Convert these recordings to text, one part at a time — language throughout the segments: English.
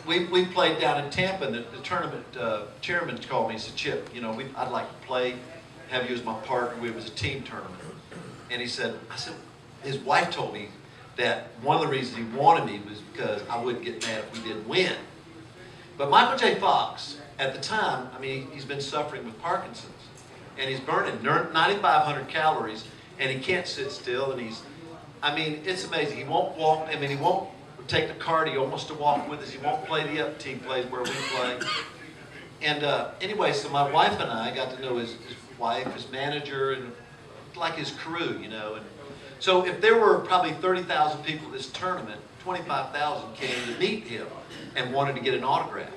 we played down in Tampa, and the tournament chairman called me and said, Chip, you know, I'd like to play, have you as my partner. It was a team tournament. And he said, his wife told me that one of the reasons he wanted me was because I wouldn't get mad if we didn't win. But Michael J. Fox, at the time, I mean, he's been suffering with Parkinson's. And he's burning 9,500 calories, and he can't sit still, and I mean, it's amazing. He won't walk, I mean, he won't take the cart, he wants to walk with us, he won't play the up team plays where we play. And anyway, so my wife and I got to know his wife, his manager, and like his crew, you know. And so if there were probably 30,000 people at this tournament, 25,000 came to meet him and wanted to get an autograph.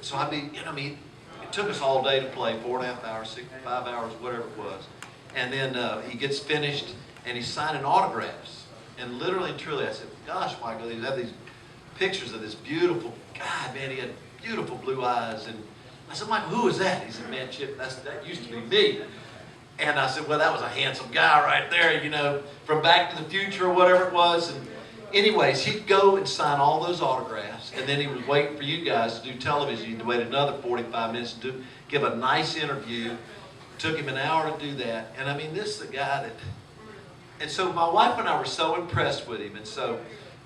So I mean, you know, I mean, it took us all day to play, 4.5 hours, 5 hours, whatever it was. And then he gets finished and he's signing autographs. And literally and truly, I said, gosh, Michael, you have these pictures of this beautiful, God, man, he had beautiful blue eyes. And I said, Michael, who is that? He said, man, Chip, that used to be me. And I said, well, that was a handsome guy right there, you know, from Back to the Future or whatever it was. And anyways, he'd go and sign all those autographs, and then he was waiting for you guys to do television. He'd wait another 45 minutes to give a nice interview. Took him an hour to do that. And I mean, this is a guy that, and so my wife and I were so impressed with him. And so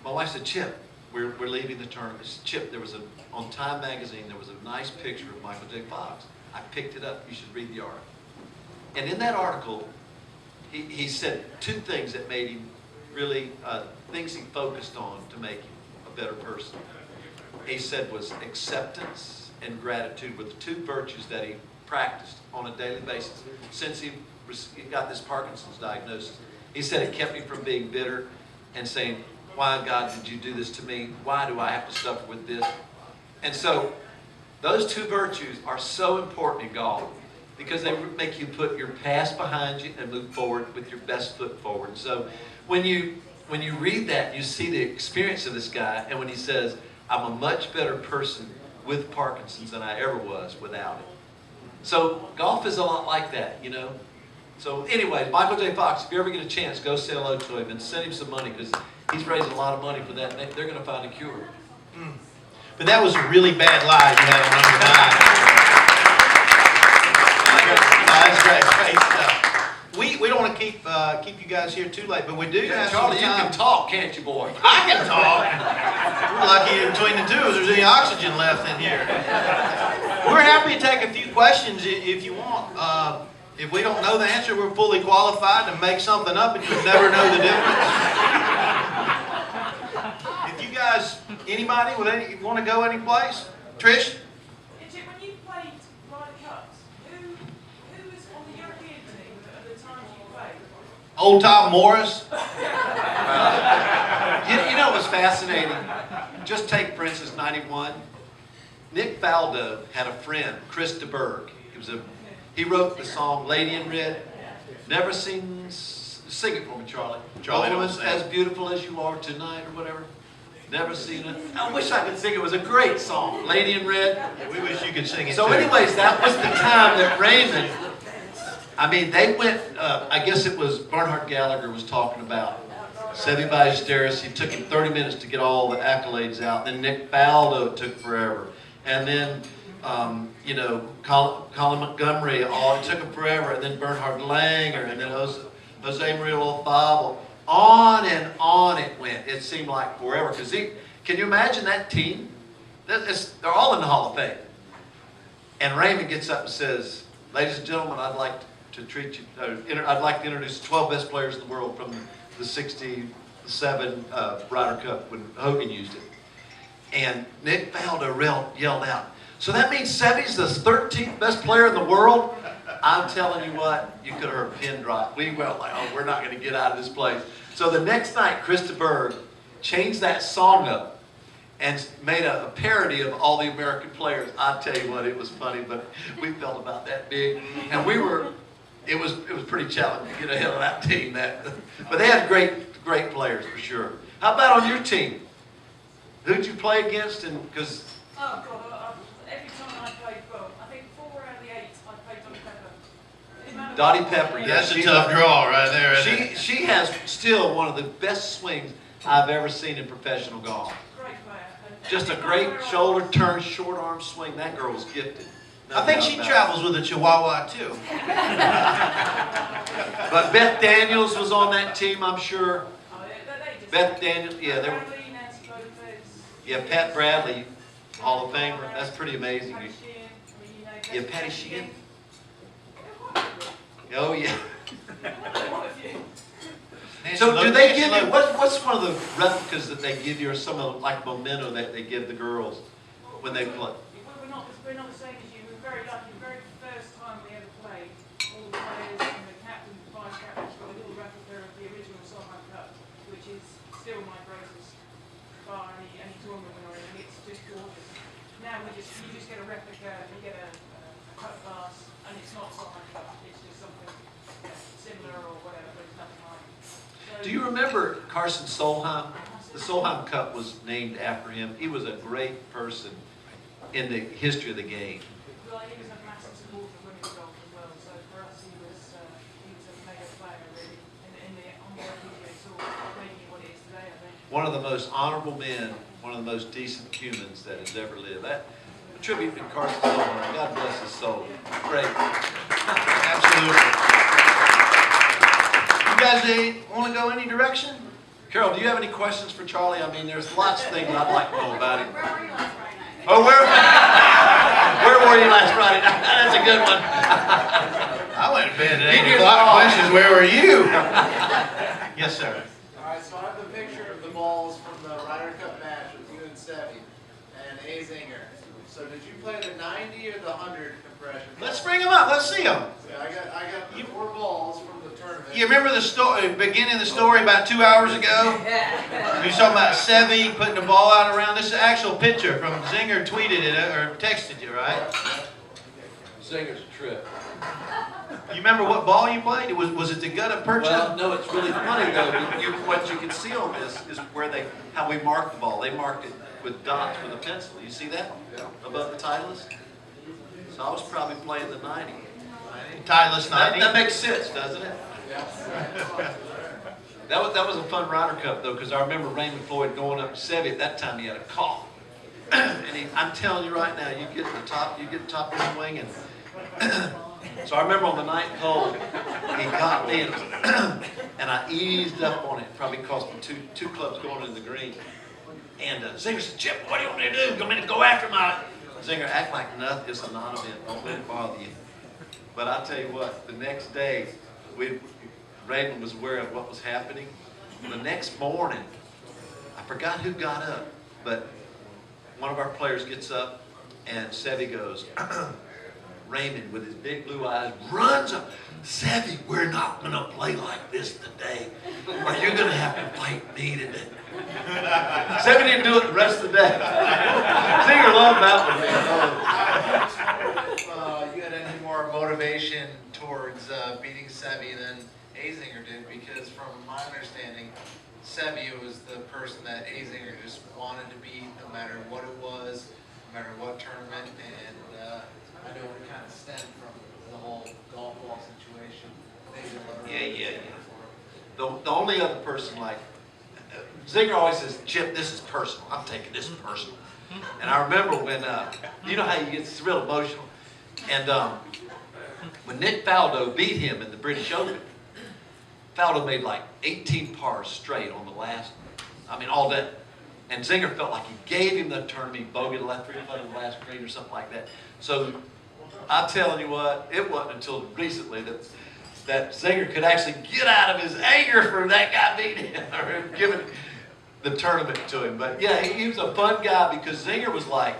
my wife said, Chip, we're leaving the tournament. I said, Chip, on Time magazine, there was a nice picture of Michael J. Fox. I picked it up. You should read the article. And in that article, he said two things that made him really, things he focused on to make him a better person. He said was acceptance and gratitude were the two virtues that he practiced on a daily basis since he got this Parkinson's diagnosis. He said it kept me from being bitter and saying, why, God, did you do this to me? Why do I have to suffer with this? And so those two virtues are so important in golf, because they make you put your past behind you and move forward with your best foot forward. So when you read that, you see the experience of this guy, and when he says, I'm a much better person with Parkinson's than I ever was without it. So golf is a lot like that, you know. So anyway, Michael J. Fox, if you ever get a chance, go say hello to him and send him some money, because he's raising a lot of money for that, and they're going to find a cure. But that was a really bad lie you had on number 9. That's great stuff. We don't want to keep you guys here too late, but we do have Charlie, some time. you can talk, can't you, boy? I can talk. We're lucky between the two of us there's any oxygen left in here. We're happy to take a few questions if you want. If we don't know the answer, we're fully qualified to make something up, and you'll never know the difference. If you guys, anybody want to go any place? Trish? When you played Ryder Cups, who was on the European team at the time you played? Old Tom Morris? You know what's fascinating? Just take, for instance, 91. Nick Faldo had a friend, Chris DeBerg. He wrote the song Lady in Red. Never seen, sing it for me, Charlie. Charlie, Oh, as beautiful as you are tonight, or whatever. Never seen it. I wish I could sing it. It was a great song, Lady in Red. We wish you could sing it So too. anyways, that was the time that Raymond, I mean, they went, I guess it was Bernhard Gallagher was talking about Seve Ballesteros. It took him 30 minutes to get all the accolades out. Then Nick Faldo took forever. And then, you know, Colin Montgomery, it took him forever. And then Bernhard Langer, and then Jose Maria Olazabal. On and on it went. It seemed like forever. Because can you imagine that team? They're all in the Hall of Fame. And Raymond gets up and says, ladies and gentlemen, I'd like to treat you, I'd like to introduce the 12 best players in the world from the 67 Ryder Cup when Hogan used it. And Nick Faldo yelled out, so that means Seve's the 13th best player in the world? I'm telling you what, you could have heard a pin drop. We went like, oh, we're not going to get out of this place. So the next night, Chris DeBerg changed that song up and made a parody of all the American players. I tell you what, it was funny, but we felt about that big. And it was pretty challenging to get ahead of that team. But they had great players for sure. How about on your team? Who'd you play against? And because Oh God, every time I played, well, I think 4 out of the 8 I played Dottie Pepper. Dottie Pepper, That's a tough draw right there, isn't it? She has still one of the best swings I've ever seen in professional golf. Great player. And Just a great shoulder turn, short arm swing. That girl was gifted. No I think doubt she about it. travels with a Chihuahua too. But Beth Daniels was on that team, I'm sure. Oh, they just. Beth Daniels, yeah, they were. Bradley, Nancy Lopez. Yeah, Pat Bradley, Hall of Famer. That's pretty amazing. Patty Sheehan, I mean, Yeah, Patty Sheehan. Quite Oh yeah. a few. So do they give you what's one of the replicas that they give you, or some of like memento that they give the girls when they play? We're not the same as you. We're very lucky. The very first time we ever played, all the players and the captain, the vice captains got a little replica of the original Solheim Cup, which is still my greatest bar any tournament we're in, and it's just gorgeous. Now you just get a replica, you get a cup glass, and it's not Solheim Cup. It's just something similar or whatever, but it's nothing like it. So, Do you remember Carson Solheim? The Solheim Cup was named after him. He was a great person in the history of the game. Well, he was a massive supporter of women's golf as well, so for us he was a mega player really, on the PGA Tour, making it what it is today, I think. One of the most honorable men, one of the most decent humans that has ever lived. That a tribute to Carson Solheim. God bless his soul. Great. Absolutely. You guys want to go any direction? Carol, do you have any questions for Charlie? I mean, there's lots of things I'd like to know about him. Where were you last Friday night? Oh, where were you last Friday night? That's a good one. I went to bed at You 8 did o'clock. all. Questions, where were you? Yes, sir. All right, so I have the picture of the balls from the Ryder Cup match with you and Sevi and Azinger. So did you play the 90 or the 100 compression? Let's bring them up. Let's see them. Yeah, I got the 4 balls from the tournament. You remember the story, beginning of the story about 2 hours ago? You was talking about Sevi putting the ball out around. This is an actual picture from Zinger tweeted it or texted you, right? Singer's a trip. You remember what ball you played? Was it the gutta percha? Well, no, it's really funny though. What you can see on this is how we marked the ball. They marked it with dots with a pencil. You see that above the Titleist? So I was probably playing the 90. Titleist That 90. makes sense, doesn't it? That was a fun Ryder Cup though, because I remember Raymond Floyd going up to Sevi. At that time he had a cough, and I'm telling you right now, you get the top of the swing, and so I remember on the 9th hole he got me, and I eased up on it. Probably cost me two clubs going in the green. And Zinger said, "Chip, what do you want me to do? You want me to go after my?" Zinger, act like nothing. It's a non-event. Don't let it bother you. But I'll tell you what, the next day, Raymond was aware of what was happening. The next morning, I forgot who got up, but one of our players gets up, and Sevi goes, Raymond, with his big blue eyes, runs up. Sevi, we're not going to play like this today, or you're going to have to fight me today. Sevi didn't do it the rest of the day. Zinger loved that one, man. You had any more motivation towards beating Sevi than Azinger did? Because from my understanding, Sevi was the person that Azinger just wanted to beat no matter what it was, no matter what tournament, and I know it kind of stemmed from the whole golf ball situation. Yeah. The only other person like Zinger always says, "Chip, this is personal. I'm taking this personal." And I remember when you know how you get real emotional, and when Nick Faldo beat him in the British Open, Faldo made like 18 pars straight on the last, all day. And Zinger felt like he gave him the tournament, he bogeyed the left 3 foot of the last green or something like that. So I'm telling you what, it wasn't until recently that Zinger could actually get out of his anger for that guy beating him or giving the tournament to him. But yeah, he was a fun guy because Zinger was like,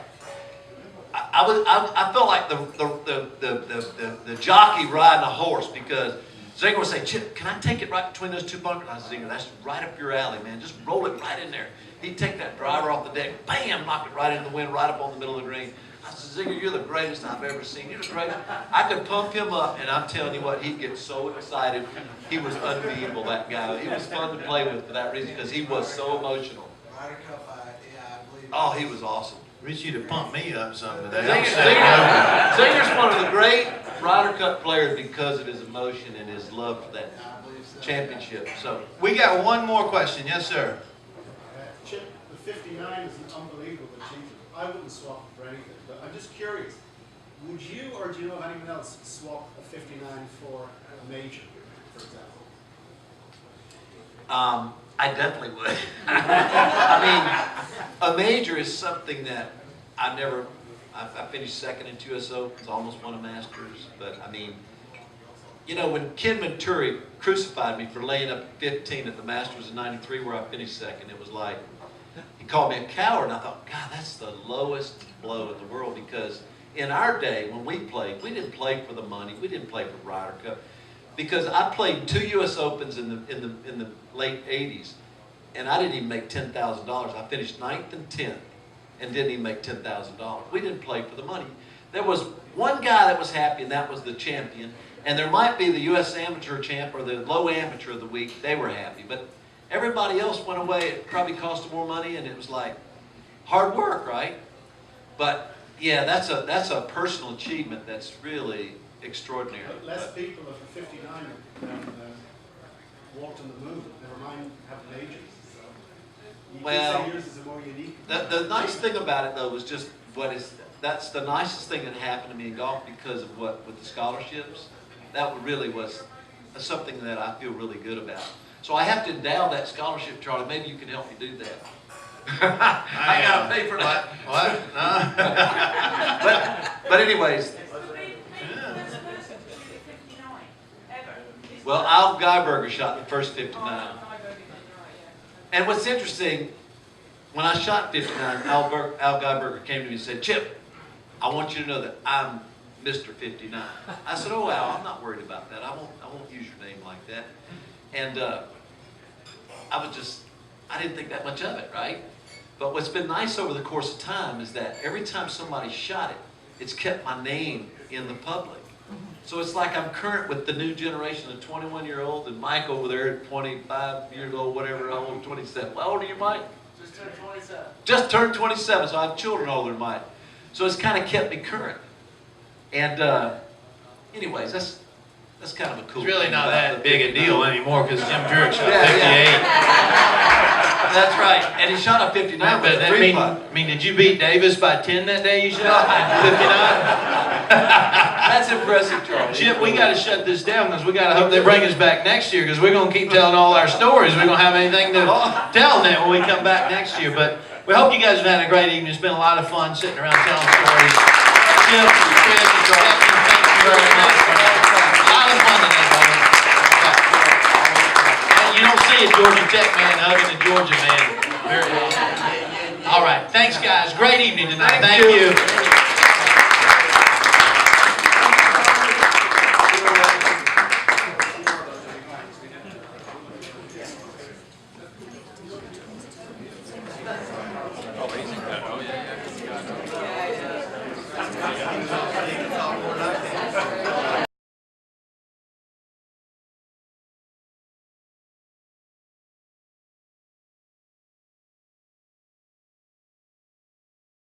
I felt like the jockey riding a horse, because Zinger would say, "Chip, can I take it right between those two bunkers?" I said, "Zinger, that's right up your alley, man. Just roll it right in there." He'd take that driver off the deck, bam, knock it right in the wind, right up on the middle of the green. I said, "Zinger, you're the greatest I've ever seen. You're the greatest." I could pump him up, and I'm telling you what, he'd get so excited. He was unbeatable, that guy. He was fun to play with for that reason, because he was so emotional. Ryder Cup, I believe. Oh, he was awesome. Wish you'd have pumped me up some today. Zinger's one of the great Ryder Cup players because of his emotion and his love for that I believe so. championship. So We got one more question. Yes, sir. Chip, the 59 is an unbelievable achievement. I wouldn't swap it for anything, but I'm just curious. Would you, or do you know of anyone else, swap a 59 for a major, for example? I definitely would. I mean, a major is something that I finished second in 2 US Opens, almost won a Masters, but I mean, you know, when Ken Venturi crucified me for laying up 15 at the Masters in '93 where I finished second, it was like, he called me a coward, and I thought, God, that's the lowest blow in the world, because in our day, when we played, we didn't play for the money, we didn't play for Ryder Cup, because I played 2 US Opens in the late 80s, and I didn't even make $10,000. I finished 9th and 10th, and didn't even make $10,000. We didn't play for the money. There was one guy that was happy, and that was the champion, and there might be the US Amateur Champ or the low amateur of the week. They were happy, but everybody else went away. It probably cost them more money, and it was like hard work, right? But yeah, that's a personal achievement that's really extraordinary. But less people of the 59 walked on the moon, never mind have majors. So you Well, could say yours is a more unique. The nice thing about it, though, was just that's the nicest thing that happened to me in golf, because of with the scholarships. That really was something that I feel really good about. So I have to endow that scholarship, Charlie. Maybe you can help me do that. I gotta pay for that. What? No. But anyways, Maybe the first person to shoot at 59 ever is well, Al Geiberger shot the first 59. right, And what's interesting, when I shot 59, Al Geiberger came to me and said, Chip, I want you to know that I'm Mr. 59. I said, oh, Al, I'm not worried about that. I won't use your name like that. And I didn't think that much of it, right? But what's been nice over the course of time is that every time somebody shot it, it's kept my name in the public. So it's like I'm current with the new generation of 21-year-olds, and Mike over there at 25 years old, whatever, old, 27. How old are you, Mike? Just turned 27. Just turned 27, so I have children older than Mike. So it's kind of kept me current. And anyways, that's kind of a cool It's really thing not about that the big a 59. deal anymore, because Jim Jurek shot Yeah, 58. That's right. And he shot a 59 But with a that 3 mean, putt. did you beat Davis by 10 that day you shot? 59? That's impressive, Charlie. Chip, we got to shut this down, because we got to hope they bring us back next year, because we're going to keep telling all our stories. We don't have anything to tell them when we come back next year. But we hope you guys have had a great evening. It's been a lot of fun sitting around telling stories. Chip, Chris, Becky, thank you very much. A lot of fun today, brother. You don't see a Georgia Tech man hugging a Georgia man. All right. Thanks, guys. Great evening tonight. Thank you.